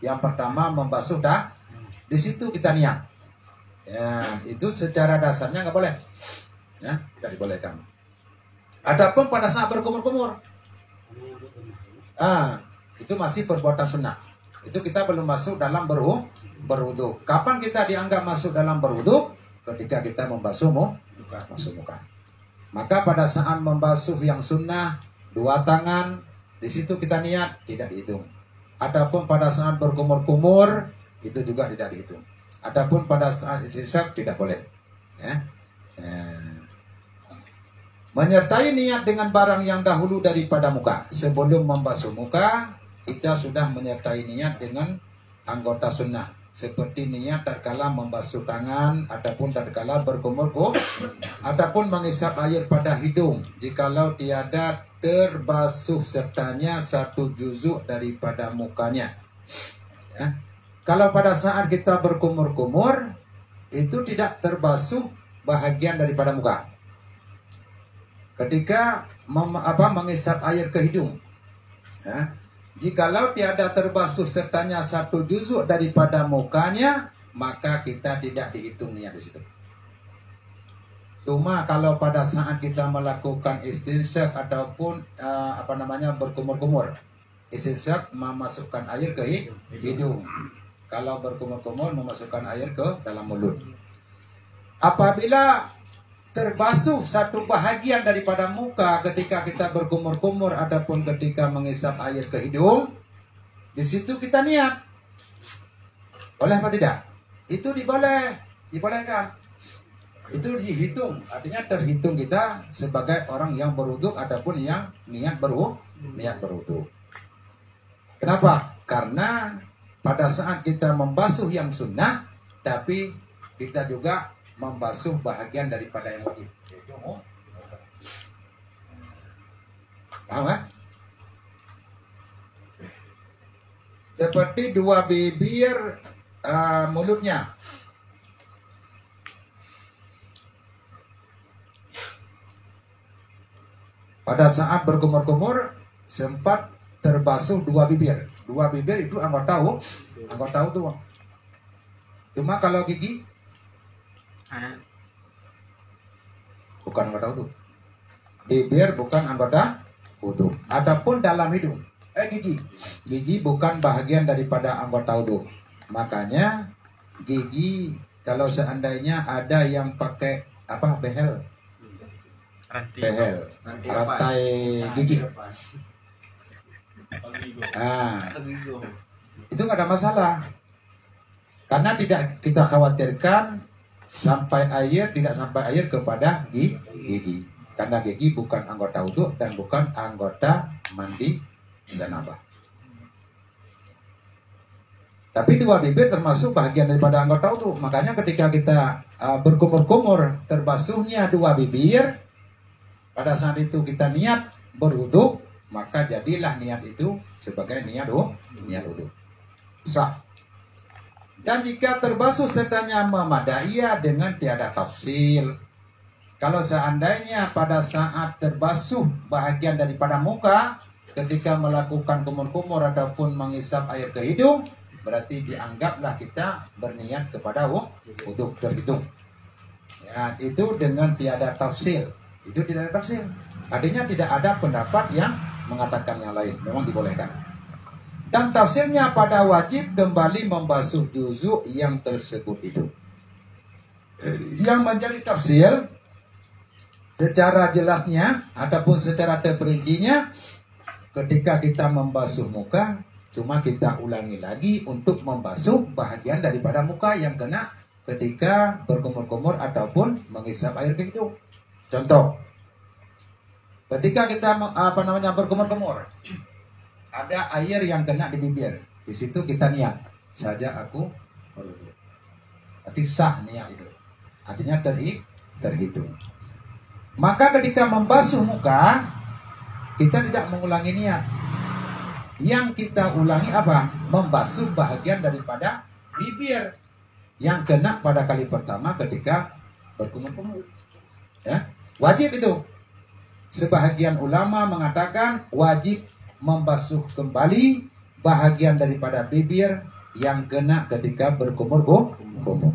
Yang pertama membasuh dah. Di situ kita niat. Ya, itu secara dasarnya nggak boleh. Ya, tidak dibolehkan. Adapun pada saat berkumur-kumur, itu masih perbuatan sunnah. Itu kita belum masuk dalam berwudu. Kapan kita dianggap masuk dalam berwudu? Ketika kita membasuh muka. Maka pada saat membasuh yang sunnah, 2 tangan, di situ kita niat, tidak dihitung. Adapun pada saat berkumur-kumur, itu juga tidak dihitung. Adapun pada saat istisyak tidak boleh. Ya. Menyertai niat dengan barang yang dahulu daripada muka. Sebelum membasuh muka, kita sudah menyertai niat dengan anggota sunnah. Seperti niat tatkala membasuh tangan, ataupun tatkala berkumur-kumur, ataupun mengisap air pada hidung. Jikalau tiada terbasuh sertanya 1 juzuk daripada mukanya. Ya. Kalau pada saat kita berkumur-kumur, itu tidak terbasuh bahagian daripada muka. Ketika mengisap air ke hidung, ya, jikalau tiada terbasuh sertanya 1 juzuk daripada mukanya, maka kita tidak dihitung niat di situ. Cuma kalau pada saat kita melakukan istinsak ataupun berkumur-kumur, istinsak memasukkan air ke hidung. Kalau berkumur-kumur memasukkan air ke dalam mulut. Apabila terbasuh 1 bahagian daripada muka ketika kita berkumur-kumur ataupun ketika mengisap air ke hidung, di situ kita niat. Boleh apa tidak? Itu dibolehkan. Itu dihitung, artinya terhitung kita sebagai orang yang berwudu ataupun yang niat berwudu. Kenapa? Karena pada saat kita membasuh yang sunnah, tapi kita juga membasuh bahagian daripada yang wajib. Paham kan? Seperti 2 bibir mulutnya. Pada saat berkumur-kumur sempat terbasuh 2 bibir. 2 bibir itu anggota tuh. Cuma kalau gigi bukan anggota wudu. Bibir bukan anggota wudu. Adapun dalam hidung, gigi bukan bahagian daripada anggota wudu. Makanya gigi kalau seandainya ada yang pakai behel, rantai gigi, itu nggak ada masalah. Karena tidak kita khawatirkan tidak sampai air kepada gigi. Karena gigi bukan anggota wudu dan bukan anggota mandi janabah. Tapi 2 bibir termasuk bahagian daripada anggota wudu. Makanya ketika kita berkumur-kumur terbasuhnya 2 bibir, pada saat itu kita niat berwudu, maka jadilah niat itu sebagai niat wudu. Sah. Dan jika terbasuh sertanya memadai dengan tiada tafsil. Kalau seandainya pada saat terbasuh bahagian daripada muka, ketika melakukan kumur-kumur ataupun mengisap air ke hidung, berarti dianggaplah kita berniat kepada wudu, terhitung. Ya, itu dengan tiada tafsil. Itu tidak ada tafsil. Artinya tidak ada pendapat yang mengatakan yang lain. Memang dibolehkan. Dan tafsirnya pada wajib kembali membasuh juzuk yang tersebut itu. Yang menjadi tafsir secara jelasnya ataupun secara terperincinya, ketika kita membasuh muka, cuma kita ulangi lagi untuk membasuh bahagian daripada muka yang kena ketika berkumur-kumur ataupun mengisap air ke hidung. Contoh, ketika kita berkumur-kumur, ada air yang kena di bibir. Di situ kita niat saja aku berwudu. Berarti sah niat itu. Artinya terhitung. Maka ketika membasuh muka, kita tidak mengulangi niat. Yang kita ulangi apa? Membasuh bahagian daripada bibir yang kena pada kali pertama ketika berkumur-kumur. Ya, wajib itu. Sebahagian ulama mengatakan wajib membasuh kembali bahagian daripada bibir yang kena ketika berkumur-kumur.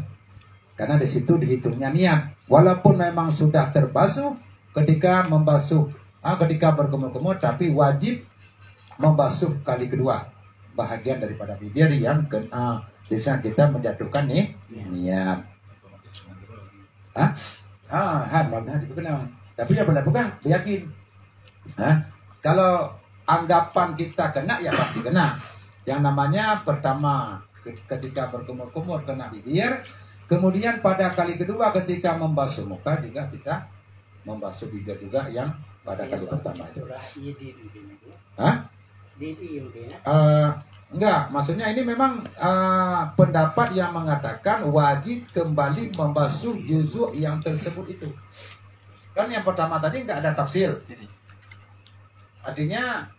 Karena di situ dihitungnya niat. Walaupun memang sudah terbasuh ketika membasuh, ketika berkumur-kumur, tapi wajib membasuh kali kedua bahagian daripada bibir yang kena. Bisa kita menjatuhkan nih niat. Tapi ya boleh bukan, yakin. Kalau anggapan kita kena, ya pasti kena. Yang namanya pertama ketika berkumur-kumur kena bibir, kemudian pada kali kedua ketika membasuh muka juga kita membasuh bibir juga yang pada kali pertama itu. Enggak, maksudnya ini memang pendapat yang mengatakan wajib kembali membasuh juzuk yang tersebut itu. Kan yang pertama tadi enggak ada tafsir. Artinya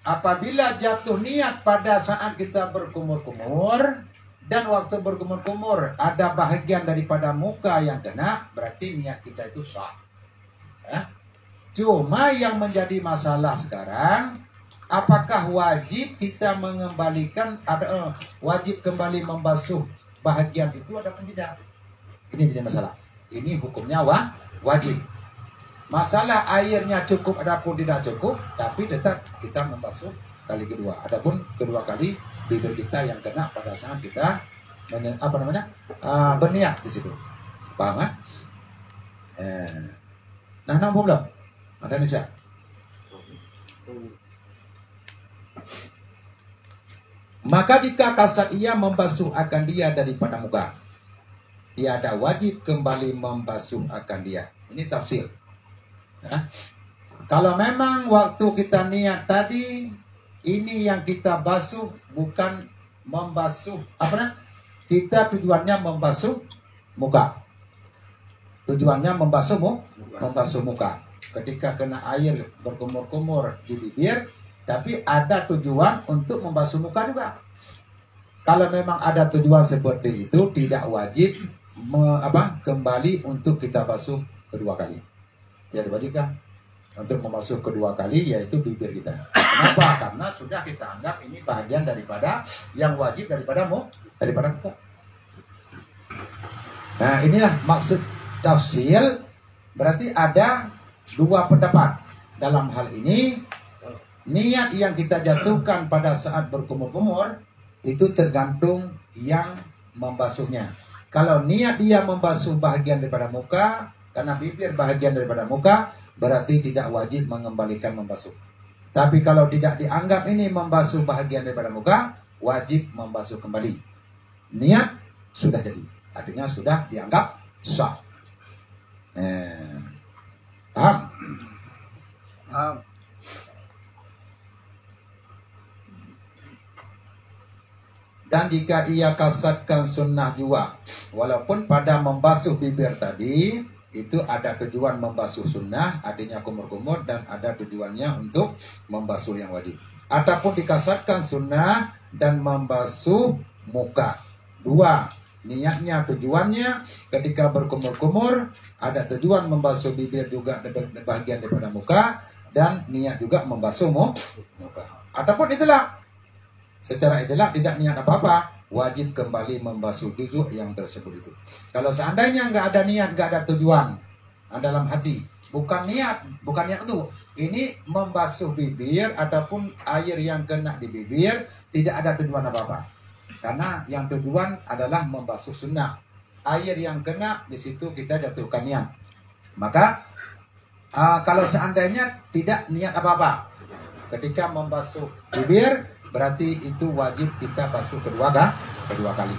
apabila jatuh niat pada saat kita berkumur-kumur dan waktu berkumur-kumur ada bahagian daripada muka yang kena, berarti niat kita itu sah. Cuma yang menjadi masalah sekarang, apakah wajib kita mengembalikan, wajib kembali membasuh bahagian itu ataupun tidak? Ini jadi masalah. Ini hukumnya wajib. Masalah airnya cukup adapun tidak cukup, tapi tetap kita membasuh kali kedua. Adapun kedua kali bibir kita yang kena pada saat kita berniat di situ. Paham kan? Nah, nampung belum? Mata Indonesia. Maka jika kasat ia membasuh akan dia daripada muka, tiada wajib kembali membasuh akan dia. Ini tafsir. Kalau memang waktu kita niat tadi, ini yang kita basuh bukan membasuh kita tujuannya membasuh muka. Tujuannya membasuh muka. Ketika kena air berkumur-kumur di bibir, tapi ada tujuan untuk membasuh muka juga. Kalau memang ada tujuan seperti itu, tidak wajib kembali untuk kita basuh kedua kali. Tidak diwajibkan untuk membasuh kedua kali, yaitu bibir kita. Kenapa? Karena sudah kita anggap ini bagian daripada yang wajib daripada muka. Nah, inilah maksud tafsir. Berarti ada dua pendapat dalam hal ini. Niat yang kita jatuhkan pada saat berkumur-kumur itu tergantung yang membasuhnya. Kalau niat dia membasuh bahagian daripada muka, karena bibir bahagian daripada muka, berarti tidak wajib mengembalikan membasuh. Tapi kalau tidak dianggap ini membasuh bahagian daripada muka, wajib membasuh kembali. Niat sudah jadi, artinya sudah dianggap sah. Paham? Paham. Dan jika ia kasatkan sunnah juga, walaupun pada membasuh bibir tadi itu ada tujuan membasuh sunnah, artinya kumur-kumur, dan ada tujuannya untuk membasuh yang wajib. Ataupun dikasatkan sunnah dan membasuh muka. Dua, niatnya, tujuannya ketika berkumur-kumur, ada tujuan membasuh bibir juga bagian daripada muka, dan niat juga membasuh muka. Ataupun itulah, secara itulah tidak niat apa-apa, wajib kembali membasuh juzuk yang tersebut itu. Kalau seandainya nggak ada niat, nggak ada tujuan dalam hati, bukan niat itu, ini membasuh bibir ataupun air yang kena di bibir, tidak ada tujuan apa-apa. Karena yang tujuan adalah membasuh sunnah. Air yang kena di situ kita jatuhkan niat. Maka kalau seandainya tidak niat apa-apa, ketika membasuh bibir, berarti itu wajib kita basuh kedua kali.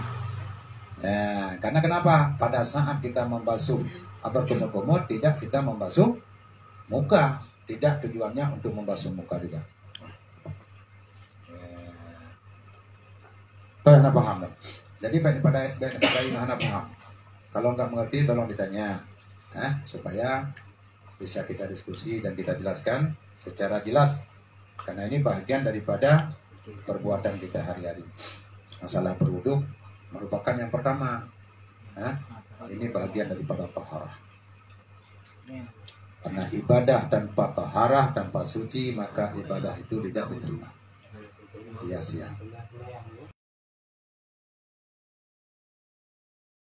Karena kenapa? Pada saat kita membasuh berkumur-kumur, tidak kita membasuh muka. Tidak tujuannya untuk membasuh muka juga. Anda paham? Jadi baik pada Anda paham. Kalau nggak mengerti, tolong ditanya, supaya bisa kita diskusi dan kita jelaskan secara jelas. Karena ini bagian daripada perbuatan kita hari-hari. Masalah berwudu merupakan yang pertama. Ini bagian daripada taharah. Karena ibadah tanpa taharah, tanpa suci, maka ibadah itu tidak diterima. Iya siap.